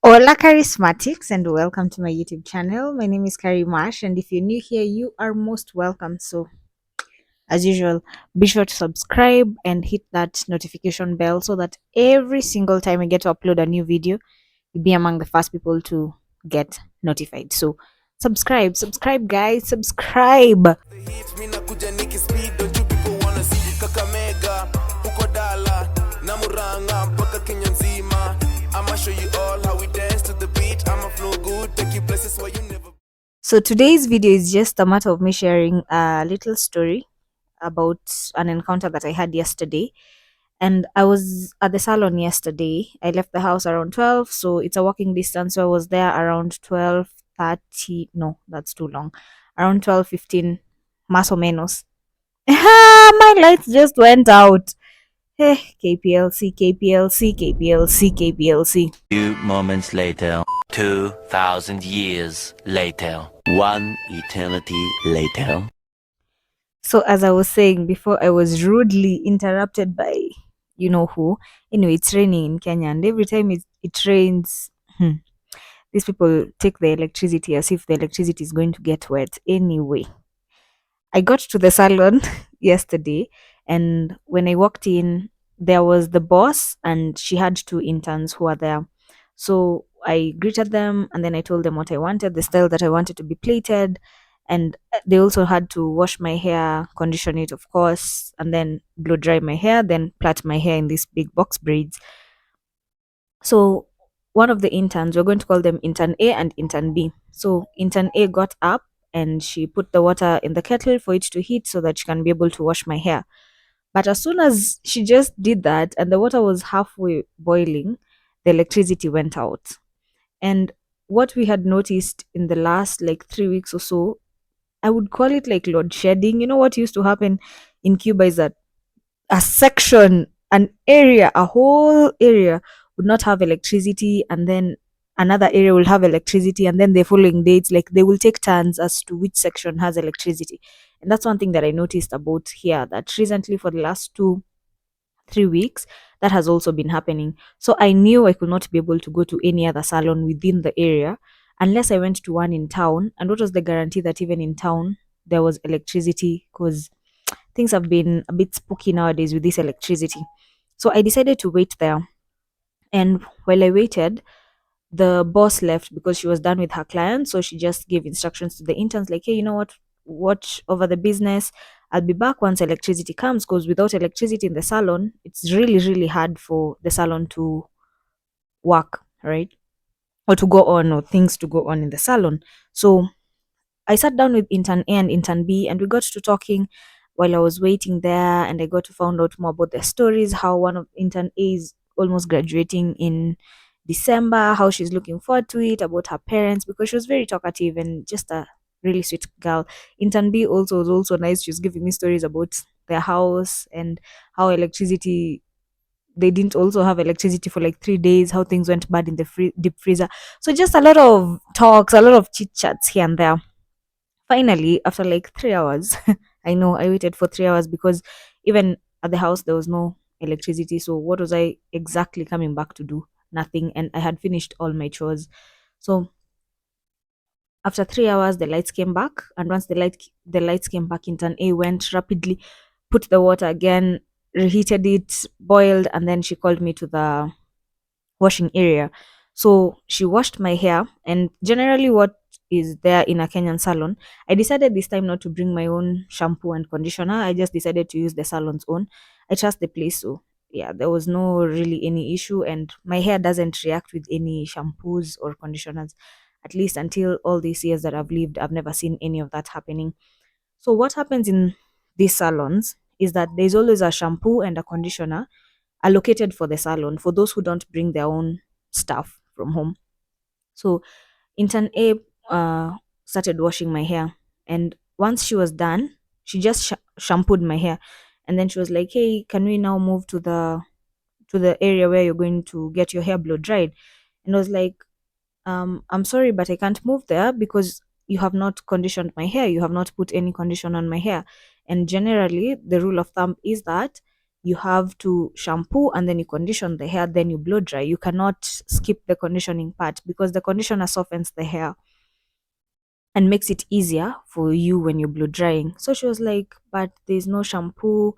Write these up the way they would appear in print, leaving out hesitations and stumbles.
Hola charismatics and welcome to my YouTube channel. My name is Carrie Marsh, and if you're new here, you are most welcome. So as usual, be sure to subscribe and hit that notification bell so that every single time I get to upload a new video, you'll be among the first people to get notified. So subscribe guys, subscribe. Mi nakuja nikispeed, don't you people wanna see Kakamega, huko Dala, na Murang'a, mpaka Kenya nzima. I'ma show you all how we dance to the beat. I'ma flow good, take you places where you never. So today's video is just a matter of me sharing a little story about an encounter that I had yesterday. And I was at the salon yesterday. I left the house around 12, so it's a walking distance. So I was there around 12:30. No, that's too long. Around 12:15, más o menos. My lights just went out. Eh, KPLC, KPLC, KPLC, KPLC. Few moments later, 2,000 years later, one eternity later. So as I was saying before, I was rudely interrupted by you know who. Anyway, it's raining in Kenya, and every time it rains, these people take the electricity as if the electricity is going to get wet. Anyway, I got to the salon yesterday, and when I walked in, there was the boss, and she had two interns who were there. So I greeted them, and then I told them what I wanted, the style that I wanted to be plaited, and they also had to wash my hair, condition it, of course, and then blow dry my hair, then plait my hair in these big box braids. So one of the interns, we're going to call them intern A and intern B. So intern A got up and she put the water in the kettle for it to heat so that she can be able to wash my hair. But as soon as she just did that and the water was halfway boiling, the electricity went out. And what we had noticed in the last like 3 weeks or so, I would call it like load shedding. You know what used to happen in Cuba is that a section, an area, a whole area would not have electricity, and then another area will have electricity, and then the following dates, like they will take turns as to which section has electricity. And that's one thing that I noticed about here, that recently for the last 2 3 weeks that has also been happening. So I knew I could not be able to go to any other salon within the area unless I went to one in town. And what was the guarantee that even in town there was electricity? Because things have been a bit spooky nowadays with this electricity. So I decided to wait there. And while I waited, the boss left because she was done with her client. So she just gave instructions to the interns, like, hey, you know what? Watch over the business. I'll be back once electricity comes, because without electricity in the salon, it's really, really hard for the salon to work, right? Or to go on, or things to go on in the salon. So I sat down with intern A and intern B, and we got to talking while I was waiting there, and I got to find out more about their stories. How one of intern A is almost graduating in December, how she's looking forward to it, about her parents, because she was very talkative and just a really sweet girl. Intern B also was also nice. She was giving me stories about their house and how electricity, they didn't also have electricity for like 3 days, how things went bad in the deep freezer. So just a lot of talks, a lot of chit chats here and there. Finally, after like 3 hours, I know I waited for 3 hours because even at the house there was no electricity. So what was I exactly coming back to do? Nothing. And I had finished all my chores. So after 3 hours, the lights came back, and once the lights came back, intern A went rapidly, put the water again, reheated it, boiled, and then she called me to the washing area. So she washed my hair, and generally, what is there in a Kenyan salon, I decided this time not to bring my own shampoo and conditioner. I just decided to use the salon's own. I trust the place, so yeah, there was no really any issue, and my hair doesn't react with any shampoos or conditioners. At least until all these years that I've lived, I've never seen any of that happening. So what happens in these salons is that there's always a shampoo and a conditioner allocated for the salon for those who don't bring their own stuff from home. So intern A started washing my hair, and once she was done, she just shampooed my hair, and then she was like, "Hey, can we now move to the area where you're going to get your hair blow dried?" And I was like, I'm sorry, but I can't move there because you have not conditioned my hair. You have not put any condition on my hair. And generally, the rule of thumb is that you have to shampoo and then you condition the hair, then you blow dry. You cannot skip the conditioning part because the conditioner softens the hair and makes it easier for you when you're blow drying. So she was like, but there's no shampoo,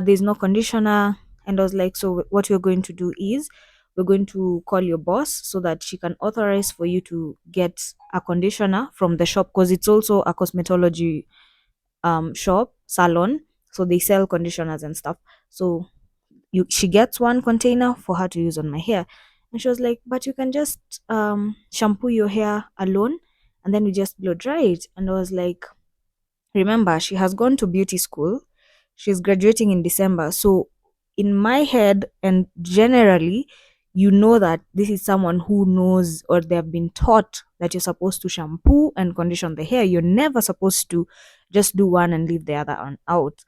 there's no conditioner. And I was like, so what we're going to do is we're going to call your boss so that she can authorize for you to get a conditioner from the shop, because it's also a cosmetology shop, salon. So they sell conditioners and stuff. So she gets one container for her to use on my hair. And she was like, but you can just shampoo your hair alone and then we just blow dry it. And I was like, remember, she has gone to beauty school, she's graduating in December. So in my head, and generally, you know that this is someone who knows, or they have been taught that you're supposed to shampoo and condition the hair. You're never supposed to just do one and leave the other one out.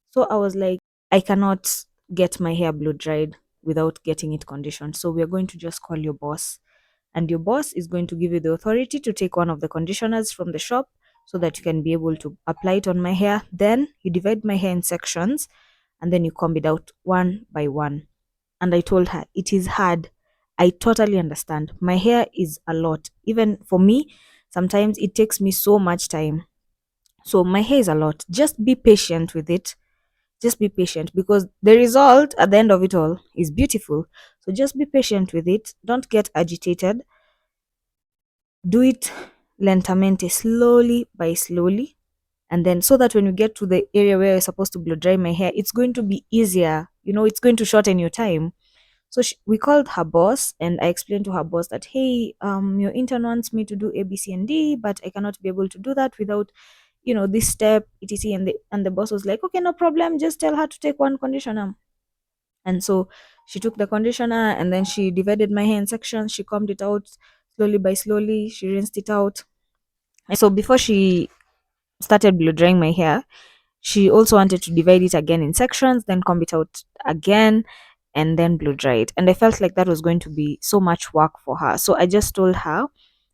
So I was like, I cannot get my hair blow dried without getting it conditioned. So we're going to just call your boss. And your boss is going to give you the authority to take one of the conditioners from the shop so that you can be able to apply it on my hair. Then you divide my hair in sections and then you comb it out one by one. And I told her, it is hard. I totally understand. My hair is a lot. Even for me, sometimes it takes me so much time. So my hair is a lot. Just be patient with it, just be patient, because the result at the end of it all is beautiful. So just be patient with it, don't get agitated, do it lentamente, slowly by slowly. And then so that when you get to the area where you're supposed to blow dry my hair, it's going to be easier, it's going to shorten your time. So we called her boss and I explained to her boss that, hey, your intern wants me to do A, B, C, and D, but I cannot be able to do that without, this step, etc. And the boss was like, okay, no problem, just tell her to take one conditioner. And so she took the conditioner and then she divided my hair in sections. She combed it out slowly by slowly. She rinsed it out. And so before she started blow drying my hair, she also wanted to divide it again in sections, then comb it out again, and then blow dry it. And I felt like that was going to be so much work for her. So I just told her,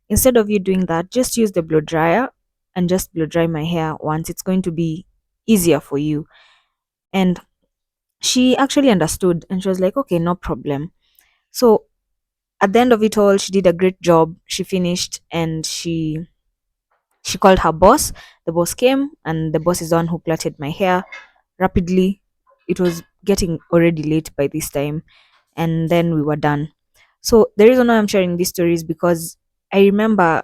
instead of you doing that, just use the blow dryer and just blow dry my hair once. It's going to be easier for you. And she actually understood and she was like, okay, no problem. So at the end of it all, she did a great job. She finished and she called her boss. The boss came and the boss is the one who plaited my hair rapidly. It was getting already late by this time, and then we were done. So the reason why I'm sharing this story is because I remember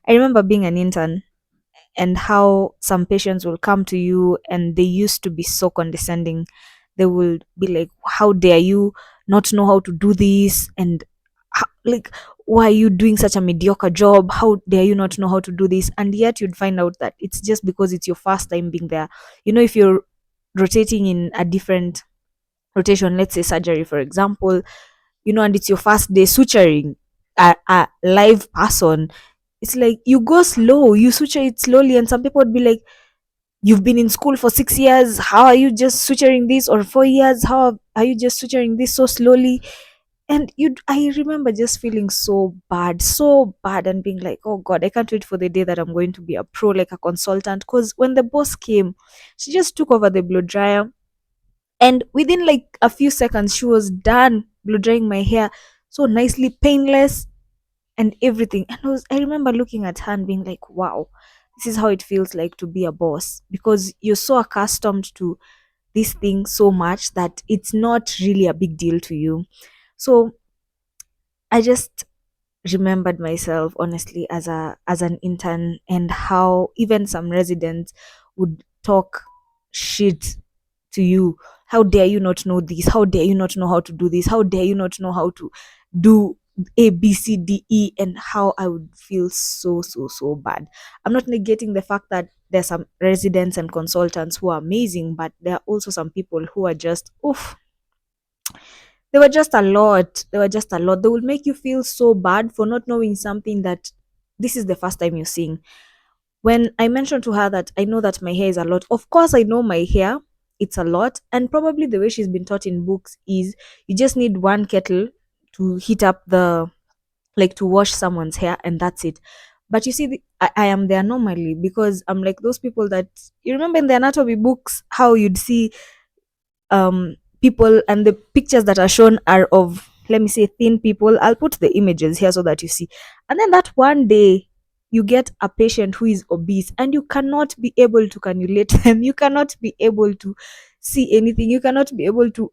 I remember being an intern and how some patients will come to you and they used to be so condescending. They will be like, how dare you not know how to do this, and like, why are you doing such a mediocre job, how dare you not know how to do this. And yet you'd find out that it's just because it's your first time being there. If you're rotating in a different rotation, let's say surgery for example, and it's your first day suturing a live person, it's like you go slow, you suture it slowly, and some people would be like, you've been in school for 6 years, how are you just suturing this, or 4 years, how are you just suturing this so slowly. And I remember just feeling so bad, and being like, oh god, I can't wait for the day that I'm going to be a pro, like a consultant. Because when the boss came, she just took over the blow dryer, and within like a few seconds she was done blow drying my hair so nicely, painless, and everything. And I remember looking at her and being like, wow, this is how it feels like to be a boss, because you're so accustomed to this thing so much that it's not really a big deal to you. So I just remembered myself honestly as an intern, and how even some residents would talk shit to you. How dare you not know this, how dare you not know how to do this, how dare you not know how to do ABCDE. And how I would feel so bad. I'm not negating the fact that there's some residents and consultants who are amazing, but there are also some people who are just oof. They were just a lot. They were just a lot. They will make you feel so bad for not knowing something that this is the first time you're seeing. When I mentioned to her that I know that my hair is a lot, of course I know my hair, it's a lot. And probably the way she's been taught in books is you just need one kettle to heat up like to wash someone's hair, and that's it. But you see, I am there normally because I'm like those people that you remember in the anatomy books how you'd see people, and the pictures that are shown are of, let me say, thin people. I'll put the images here so that you see. And then that one day you get a patient who is obese and you cannot be able to cannulate them, you cannot be able to see anything, you cannot be able to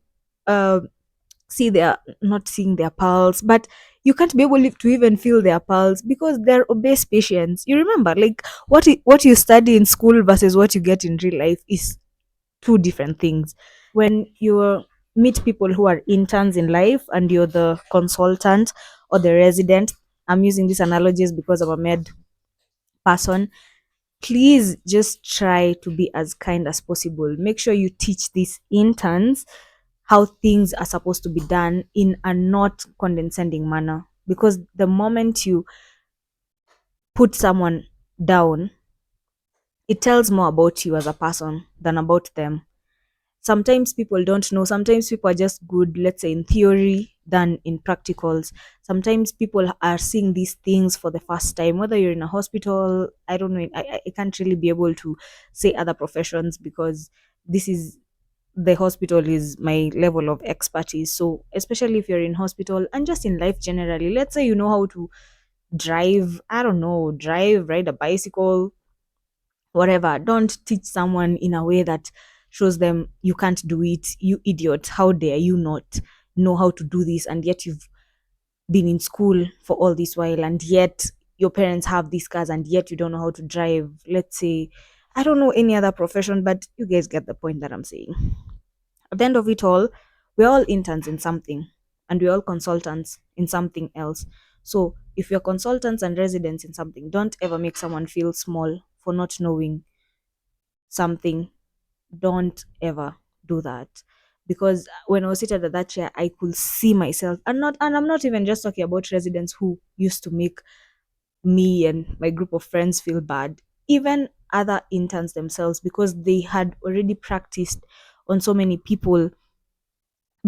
see their, not seeing their pulse, but you can't be able to even feel their pulse because they're obese patients. You remember, like, what you study in school versus what you get in real life is two different things. When you meet people who are interns in life and you're the consultant or the resident, I'm using these analogies because I'm a med person, please just try to be as kind as possible. Make sure you teach these interns how things are supposed to be done in a not condescending manner, because the moment you put someone down, it tells more about you as a person than about them. Sometimes people don't know, sometimes people are just good, let's say, in theory than in practicals. Sometimes people are seeing these things for the first time, whether you're in a hospital, I don't know, I can't really be able to say other professions because this is, the hospital is my level of expertise. So especially if you're in hospital and just in life generally, let's say you know how to drive, I don't know, drive, ride a bicycle, whatever. Don't teach someone in a way that shows them you can't do it. You idiot, how dare you not know how to do this, and yet you've been in school for all this while, and yet your parents have these cars, and yet you don't know how to drive. Let's say, I don't know any other profession, but you guys get the point that I'm saying. At the end of it all, we're all interns in something, and we're all consultants in something else. So if you're consultants and residents in something, don't ever make someone feel small for not knowing something. Don't ever do that. Because when I was seated at that chair, I could see myself, and I'm not even just talking about residents who used to make me and my group of friends feel bad, even other interns themselves, because they had already practiced on so many people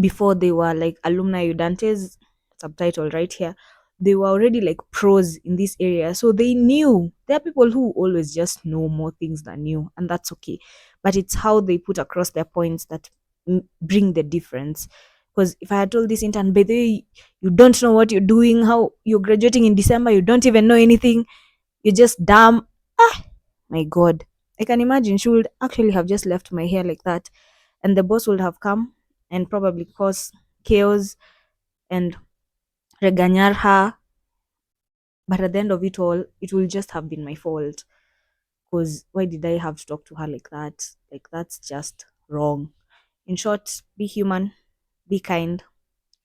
before they were like alumni udantes, subtitle right here. They were already like pros in this area, so they knew. There are people who always just know more things than you, and that's okay, but it's how they put across their points that bring the difference. Because if I had told this intern, by the way, you don't know what you're doing, how you're graduating in December, you don't even know anything, you're just dumb, ah, my god, I can imagine she would actually have just left my hair like that, and the boss would have come and probably cause chaos and regañar her. But at the end of it all, it will just have been my fault. Because why did I have to talk to her like that? Like, that's just wrong. In short, be human, be kind.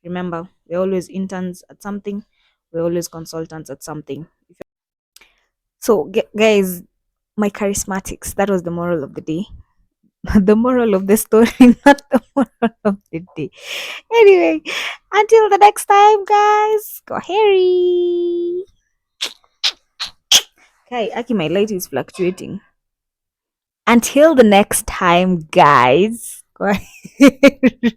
Remember, we're always interns at something, we're always consultants at something. So, guys, my charismatics, that was the moral of the day. The moral of the story, not the moral of the day. Anyway, until the next time, guys, go Harry. Okay, Aki, my light is fluctuating. Until the next time, guys, go Harry.